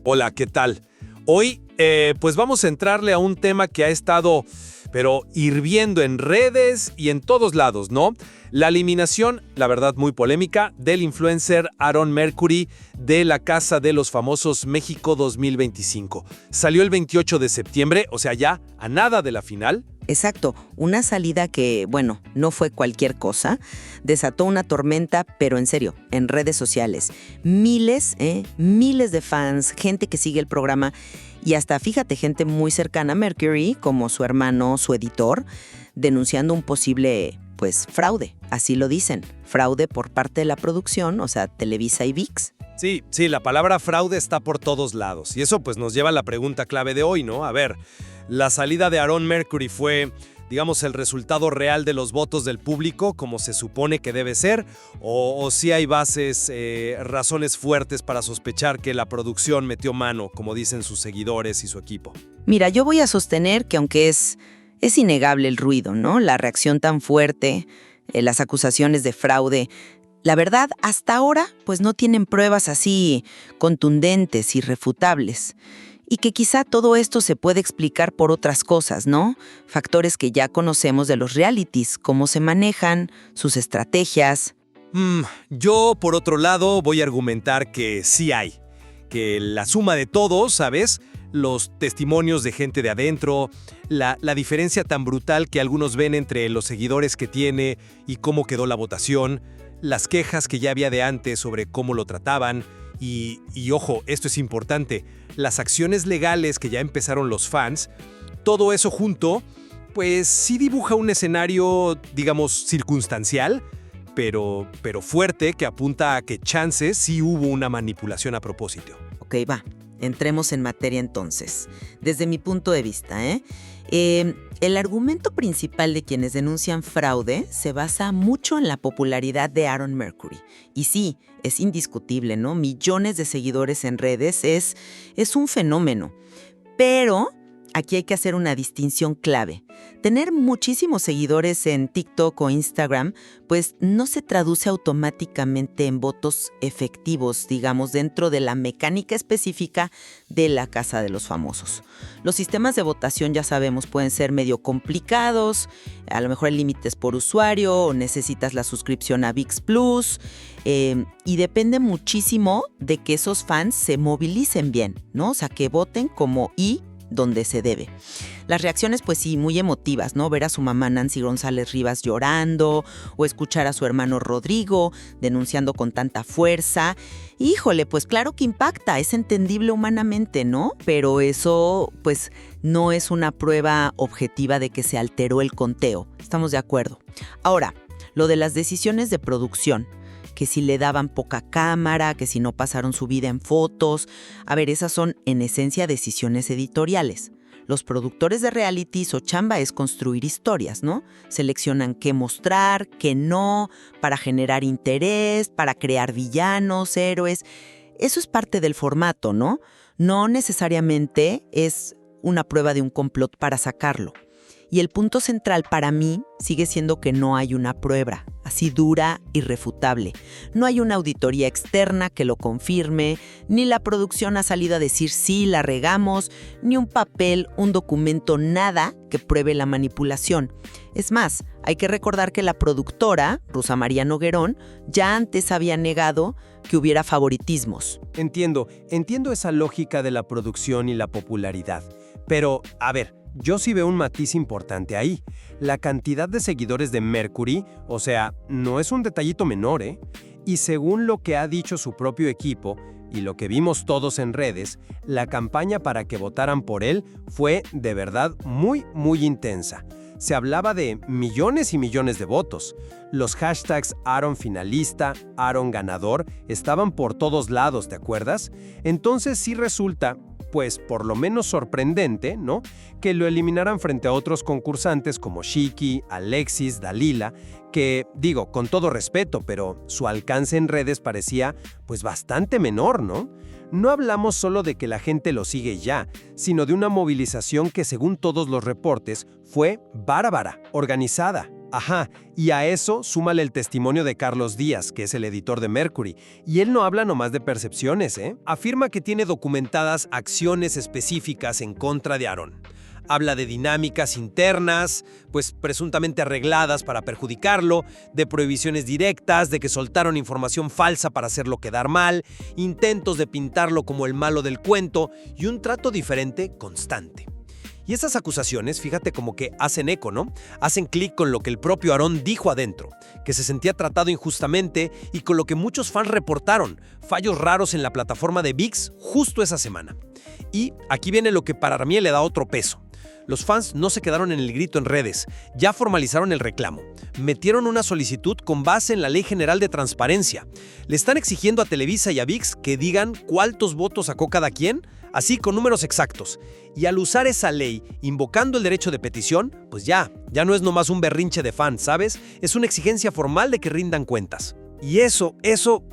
Hola, ¿qué tal? Hoy, pues vamos a entrarle a un tema que ha estado, pero hirviendo en redes y en todos lados, ¿no? La eliminación, la verdad muy polémica, del influencer Aaron Mercury de la Casa de los Famosos México 2025. Salió el 28 de septiembre, o sea, ya a nada de la final. Exacto, una salida que, bueno, no fue cualquier cosa, desató una tormenta, pero en serio, en redes sociales. Miles de fans, gente que sigue el programa y hasta, fíjate, gente muy cercana a Mercury, como su hermano, su editor, denunciando un posible, pues, fraude, así lo dicen, fraude por parte de la producción, o sea, Televisa y ViX. Sí, la palabra fraude está por todos lados. Y eso pues nos lleva a la pregunta clave de hoy, ¿no? A ver, ¿la salida de Aaron Mercury fue, digamos, el resultado real de los votos del público, como se supone que debe ser? ¿O sí hay bases, razones fuertes para sospechar que la producción metió mano, como dicen sus seguidores y su equipo? Mira, yo voy a sostener que aunque es innegable el ruido, ¿no? La reacción tan fuerte, las acusaciones de fraude. La verdad, hasta ahora, pues no tienen pruebas así contundentes, irrefutables. Y que quizá todo esto se puede explicar por otras cosas, ¿no? Factores que ya conocemos de los realities, cómo se manejan, sus estrategias. Yo, por otro lado, voy a argumentar que sí hay. Que la suma de todos, ¿sabes? Los testimonios de gente de adentro, la diferencia tan brutal que algunos ven entre los seguidores que tiene y cómo quedó la votación, las quejas que ya había de antes sobre cómo lo trataban y ojo, esto es importante, las acciones legales que ya empezaron los fans, todo eso junto, pues sí dibuja un escenario, digamos, circunstancial, pero fuerte que apunta a que chances sí hubo una manipulación a propósito. Ok, va. Entremos en materia entonces. Desde mi punto de vista, el argumento principal de quienes denuncian fraude se basa mucho en la popularidad de Aaron Mercury. Y sí, es indiscutible, ¿no? Millones de seguidores en redes es un fenómeno. Pero aquí hay que hacer una distinción clave. Tener muchísimos seguidores en TikTok o Instagram, pues no se traduce automáticamente en votos efectivos, digamos, dentro de la mecánica específica de la Casa de los Famosos. Los sistemas de votación, ya sabemos, pueden ser medio complicados, a lo mejor hay límites por usuario o necesitas la suscripción a ViX Plus, y depende muchísimo de que esos fans se movilicen bien, ¿no? O sea, que voten como donde se debe. Las reacciones, pues sí, muy emotivas, ¿no? Ver a su mamá Nancy González Rivas llorando o escuchar a su hermano Rodrigo denunciando con tanta fuerza. Híjole, pues claro que impacta, es entendible humanamente, ¿no? Pero eso, pues, no es una prueba objetiva de que se alteró el conteo. ¿Estamos de acuerdo? Ahora, lo de las decisiones de producción, que si le daban poca cámara, que si no pasaron su vida en fotos. A ver, esas son en esencia decisiones editoriales. Los productores de reality, su chamba es construir historias, ¿no? Seleccionan qué mostrar, qué no, para generar interés, para crear villanos, héroes. Eso es parte del formato, ¿no? No necesariamente es una prueba de un complot para sacarlo. Y el punto central para mí sigue siendo que no hay una prueba, así dura, irrefutable. No hay una auditoría externa que lo confirme, ni la producción ha salido a decir sí, la regamos, ni un papel, un documento, nada que pruebe la manipulación. Es más, hay que recordar que la productora, Rosa María Noguerón, ya antes había negado que hubiera favoritismos. Entiendo esa lógica de la producción y la popularidad. Pero, a ver, yo sí veo un matiz importante ahí. La cantidad de seguidores de Mercury, o sea, no es un detallito menor, ¿eh? Y según lo que ha dicho su propio equipo y lo que vimos todos en redes, la campaña para que votaran por él fue de verdad muy, muy intensa. Se hablaba de millones y millones de votos. Los hashtags Aaron finalista, Aaron ganador estaban por todos lados, ¿te acuerdas? Entonces sí resulta, pues por lo menos sorprendente, ¿no?, que lo eliminaran frente a otros concursantes como Shiki, Alexis, Dalila, que, digo, con todo respeto, pero su alcance en redes parecía, pues bastante menor, ¿no? No hablamos solo de que la gente lo sigue ya, sino de una movilización que, según todos los reportes, fue bárbara, organizada. Ajá, y a eso súmale el testimonio de Carlos Díaz, que es el editor de Mercury, y él no habla nomás de percepciones, ¿eh? Afirma que tiene documentadas acciones específicas en contra de Aaron. Habla de dinámicas internas, pues presuntamente arregladas para perjudicarlo, de prohibiciones directas, de que soltaron información falsa para hacerlo quedar mal, intentos de pintarlo como el malo del cuento y un trato diferente constante. Y esas acusaciones, fíjate como que hacen eco, ¿no? Hacen clic con lo que el propio Aaron dijo adentro, que se sentía tratado injustamente y con lo que muchos fans reportaron, fallos raros en la plataforma de ViX justo esa semana. Y aquí viene lo que para mí le da otro peso. Los fans no se quedaron en el grito en redes, ya formalizaron el reclamo. Metieron una solicitud con base en la Ley General de Transparencia. Le están exigiendo a Televisa y a ViX que digan cuántos votos sacó cada quien, así con números exactos. Y al usar esa ley, invocando el derecho de petición, pues ya no es nomás un berrinche de fans, ¿sabes? Es una exigencia formal de que rindan cuentas. Y eso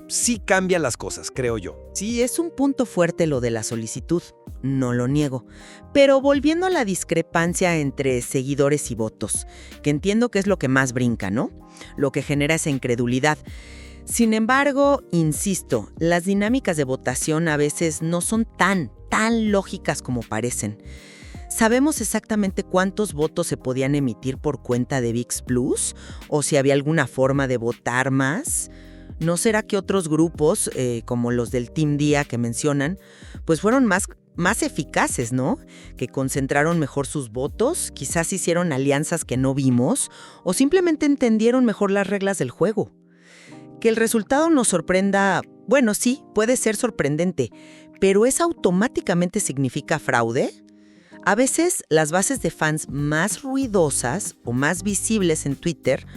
sí cambia las cosas, creo yo. Sí, es un punto fuerte lo de la solicitud, no lo niego. Pero volviendo a la discrepancia entre seguidores y votos, que entiendo que es lo que más brinca, ¿no? Lo que genera esa incredulidad. Sin embargo, insisto, las dinámicas de votación a veces no son tan lógicas como parecen. ¿Sabemos exactamente cuántos votos se podían emitir por cuenta de ViX Plus? ¿O si había alguna forma de votar más? ¿No será que otros grupos, como los del Team Día que mencionan, pues fueron más eficaces, ¿no? Que concentraron mejor sus votos, quizás hicieron alianzas que no vimos, o simplemente entendieron mejor las reglas del juego. Que el resultado nos sorprenda, bueno, sí, puede ser sorprendente, pero ¿eso automáticamente significa fraude? A veces las bases de fans más ruidosas o más visibles en Twitter,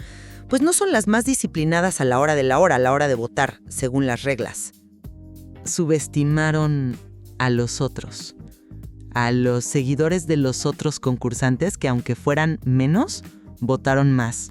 pues no son las más disciplinadas a la hora de votar, según las reglas. Subestimaron a los otros, a los seguidores de los otros concursantes que aunque fueran menos, votaron más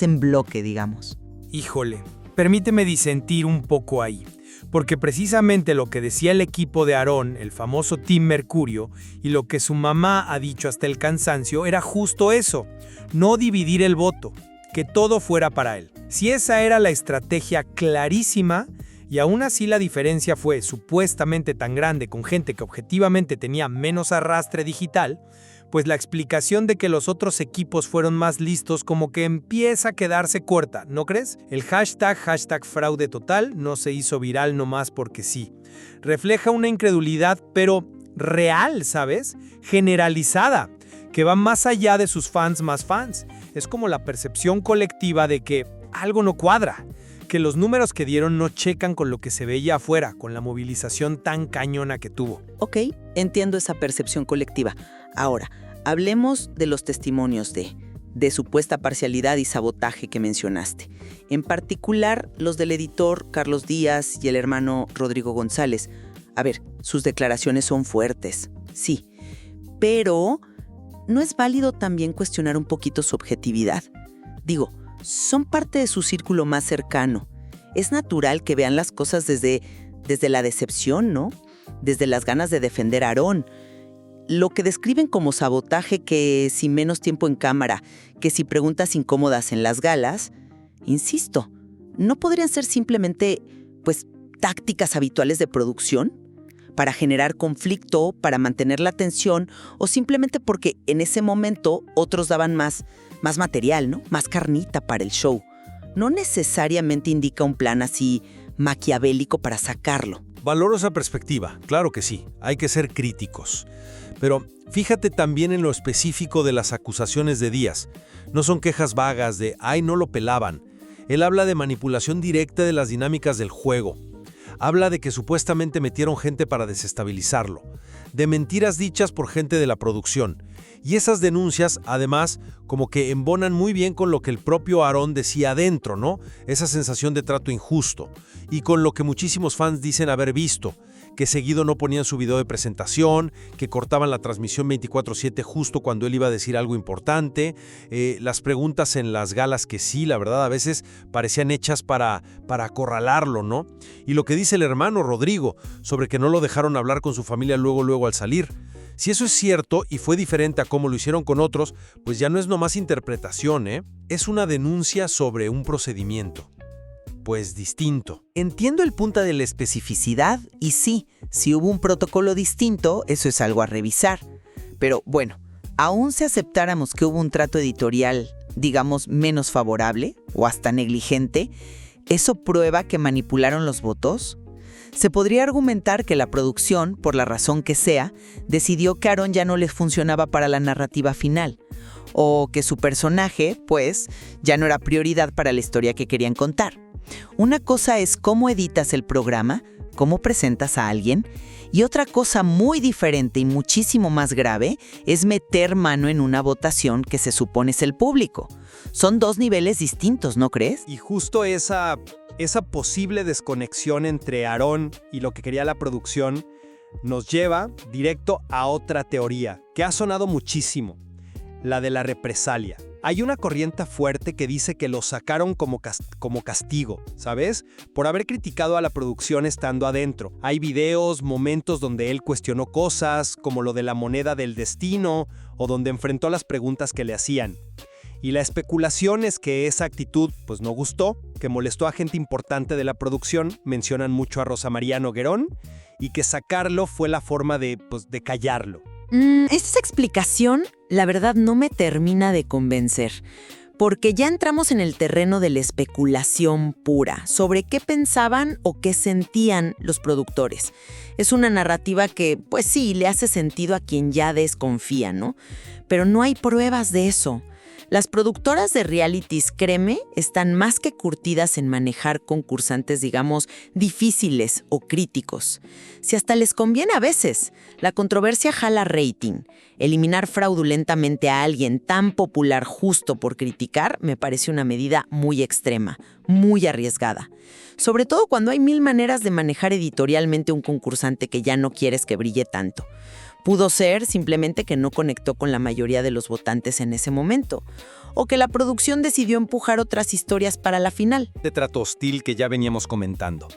en bloque, digamos. Híjole, permíteme disentir un poco ahí. Porque precisamente lo que decía el equipo de Aaron, el famoso Team Mercurio, y lo que su mamá ha dicho hasta el cansancio, era justo eso, no dividir el voto, que todo fuera para él. Si esa era la estrategia clarísima, y aún así la diferencia fue supuestamente tan grande con gente que objetivamente tenía menos arrastre digital, pues la explicación de que los otros equipos fueron más listos como que empieza a quedarse corta, ¿no crees? El hashtag fraude total no se hizo viral nomás porque sí. Refleja una incredulidad, pero real, ¿sabes? Generalizada, que va más allá de sus fans más fans. Es como la percepción colectiva de que algo no cuadra, que los números que dieron no checan con lo que se veía afuera, con la movilización tan cañona que tuvo. Ok, entiendo esa percepción colectiva. Ahora, hablemos de los testimonios de supuesta parcialidad y sabotaje que mencionaste. En particular, los del editor Carlos Díaz y el hermano Rodrigo González. A ver, sus declaraciones son fuertes, sí. Pero, ¿no es válido también cuestionar un poquito su objetividad? Digo, son parte de su círculo más cercano. Es natural que vean las cosas desde la decepción, ¿no? Desde las ganas de defender a Aaron. Lo que describen como sabotaje, que si menos tiempo en cámara, que si preguntas incómodas en las galas, insisto, ¿no podrían ser simplemente, pues, tácticas habituales de producción? Para generar conflicto, para mantener la tensión, o simplemente porque en ese momento otros daban más material, ¿no? Más carnita para el show. No necesariamente indica un plan así maquiavélico para sacarlo. Valoro esa perspectiva, claro que sí, hay que ser críticos. Pero fíjate también en lo específico de las acusaciones de Díaz. No son quejas vagas de "ay, no lo pelaban". Él habla de manipulación directa de las dinámicas del juego. Habla de que supuestamente metieron gente para desestabilizarlo, de mentiras dichas por gente de la producción. Y esas denuncias, además, como que embonan muy bien con lo que el propio Aaron decía adentro, ¿no? Esa sensación de trato injusto. Y con lo que muchísimos fans dicen haber visto, que seguido no ponían su video de presentación, que cortaban la transmisión 24/7 justo cuando él iba a decir algo importante, las preguntas en las galas que sí, la verdad, a veces parecían hechas para acorralarlo, ¿no? Y lo que dice el hermano Rodrigo sobre que no lo dejaron hablar con su familia luego al salir. Si eso es cierto y fue diferente a cómo lo hicieron con otros, pues ya no es nomás interpretación, ¿eh? Es una denuncia sobre un procedimiento. Pues distinto. Entiendo el punto de la especificidad y sí, si hubo un protocolo distinto, eso es algo a revisar. Pero bueno, aún si aceptáramos que hubo un trato editorial, digamos, menos favorable o hasta negligente, ¿eso prueba que manipularon los votos? Se podría argumentar que la producción, por la razón que sea, decidió que Aaron ya no les funcionaba para la narrativa final, o que su personaje, pues, ya no era prioridad para la historia que querían contar. Una cosa es cómo editas el programa, cómo presentas a alguien, y otra cosa muy diferente y muchísimo más grave es meter mano en una votación que se supone es el público. Son dos niveles distintos, ¿no crees? Y justo esa posible desconexión entre Aaron y lo que quería la producción nos lleva directo a otra teoría que ha sonado muchísimo, la de la represalia. Hay una corriente fuerte que dice que lo sacaron como castigo, ¿sabes? Por haber criticado a la producción estando adentro. Hay videos, momentos donde él cuestionó cosas, como lo de la moneda del destino, o donde enfrentó las preguntas que le hacían. Y la especulación es que esa actitud pues no gustó, que molestó a gente importante de la producción, mencionan mucho a Rosa María Noguerón, y que sacarlo fue la forma de callarlo. Esta explicación, la verdad, no me termina de convencer, porque ya entramos en el terreno de la especulación pura, sobre qué pensaban o qué sentían los productores. Es una narrativa que, pues sí, le hace sentido a quien ya desconfía, ¿no? Pero no hay pruebas de eso. Las productoras de realities, créeme, están más que curtidas en manejar concursantes, digamos, difíciles o críticos. Si hasta les conviene a veces, la controversia jala rating. Eliminar fraudulentamente a alguien tan popular justo por criticar me parece una medida muy extrema, muy arriesgada. Sobre todo cuando hay 1000 maneras de manejar editorialmente un concursante que ya no quieres que brille tanto. Pudo ser simplemente que no conectó con la mayoría de los votantes en ese momento, o que la producción decidió empujar otras historias para la final. De trato hostil que ya veníamos comentando.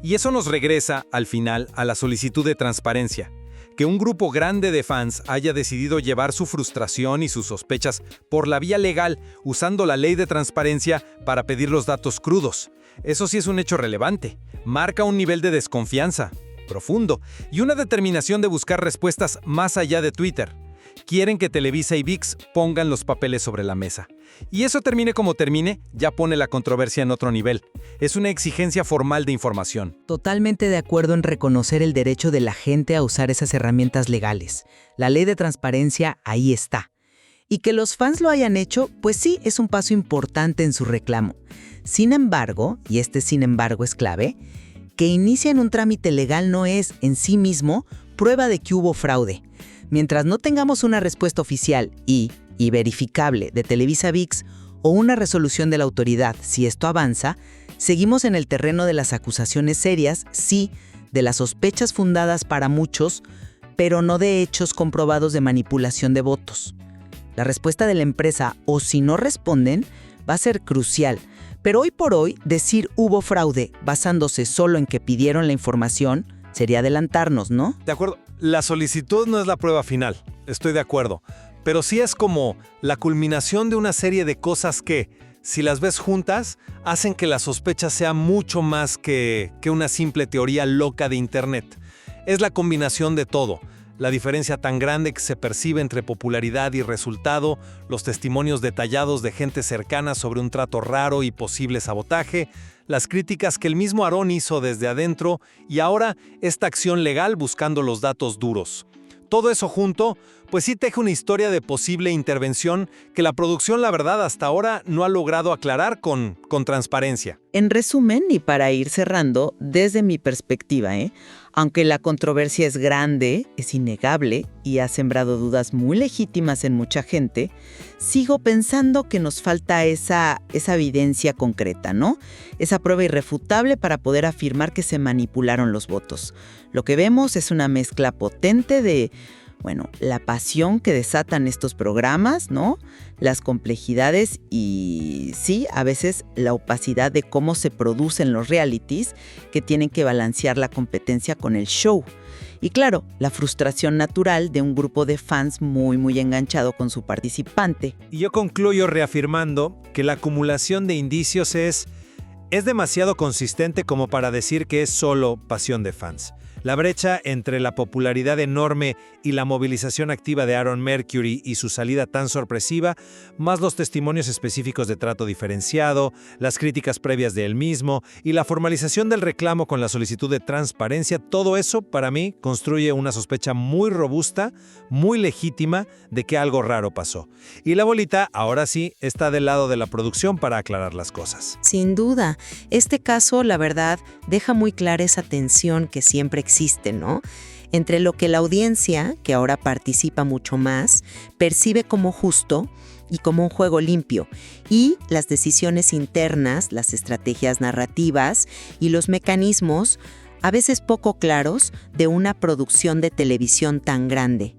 Y eso nos regresa, al final, a la solicitud de transparencia. Que un grupo grande de fans haya decidido llevar su frustración y sus sospechas por la vía legal, usando la ley de transparencia para pedir los datos crudos. Eso sí es un hecho relevante. Marca un nivel de desconfianza profundo y una determinación de buscar respuestas más allá de Twitter. Quieren que Televisa y ViX pongan los papeles sobre la mesa. Y eso termine como termine, ya pone la controversia en otro nivel. Es una exigencia formal de información. Totalmente de acuerdo en reconocer el derecho de la gente a usar esas herramientas legales. La ley de transparencia ahí está. Y que los fans lo hayan hecho, pues sí, es un paso importante en su reclamo. Sin embargo, y este sin embargo es clave, que inicien un trámite legal no es, en sí mismo, prueba de que hubo fraude. Mientras no tengamos una respuesta oficial y verificable de Televisa ViX o una resolución de la autoridad, si esto avanza, seguimos en el terreno de las acusaciones serias, sí, de las sospechas fundadas para muchos, pero no de hechos comprobados de manipulación de votos. La respuesta de la empresa, o si no responden, va a ser crucial. Pero hoy por hoy, decir hubo fraude basándose solo en que pidieron la información sería adelantarnos, ¿no? De acuerdo, la solicitud no es la prueba final, estoy de acuerdo, pero sí es como la culminación de una serie de cosas que, si las ves juntas, hacen que la sospecha sea mucho más que una simple teoría loca de Internet. Es la combinación de todo. La diferencia tan grande que se percibe entre popularidad y resultado, los testimonios detallados de gente cercana sobre un trato raro y posible sabotaje, las críticas que el mismo Aaron hizo desde adentro y ahora esta acción legal buscando los datos duros. Todo eso junto pues sí teje una historia de posible intervención que la producción, la verdad, hasta ahora no ha logrado aclarar con transparencia. En resumen, y para ir cerrando, desde mi perspectiva, aunque la controversia es grande, es innegable y ha sembrado dudas muy legítimas en mucha gente, sigo pensando que nos falta esa evidencia concreta, ¿no? Esa prueba irrefutable para poder afirmar que se manipularon los votos. Lo que vemos es una mezcla potente de, la pasión que desatan estos programas, ¿no? Las complejidades y, sí, a veces la opacidad de cómo se producen los realities que tienen que balancear la competencia con el show. Y claro, la frustración natural de un grupo de fans muy, muy enganchado con su participante. Y yo concluyo reafirmando que la acumulación de indicios es demasiado consistente como para decir que es solo pasión de fans. La brecha entre la popularidad enorme y la movilización activa de Aaron Mercury y su salida tan sorpresiva, más los testimonios específicos de trato diferenciado, las críticas previas de él mismo y la formalización del reclamo con la solicitud de transparencia, todo eso, para mí, construye una sospecha muy robusta, muy legítima de que algo raro pasó. Y la bolita, ahora sí, está del lado de la producción para aclarar las cosas. Sin duda, este caso, la verdad, deja muy clara esa tensión que siempre existe, ¿no? Entre lo que la audiencia, que ahora participa mucho más, percibe como justo y como un juego limpio, y las decisiones internas, las estrategias narrativas y los mecanismos, a veces poco claros, de una producción de televisión tan grande.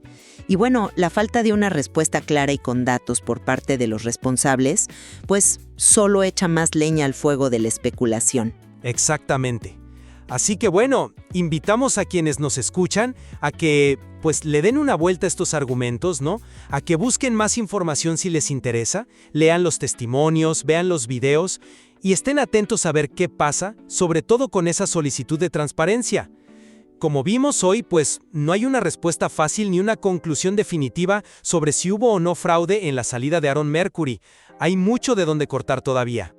Y la falta de una respuesta clara y con datos por parte de los responsables, pues solo echa más leña al fuego de la especulación. Exactamente. Así que invitamos a quienes nos escuchan a que le den una vuelta a estos argumentos, ¿no? A que busquen más información si les interesa, lean los testimonios, vean los videos y estén atentos a ver qué pasa, sobre todo con esa solicitud de transparencia. Como vimos hoy, no hay una respuesta fácil ni una conclusión definitiva sobre si hubo o no fraude en la salida de Aaron Mercury. Hay mucho de donde cortar todavía.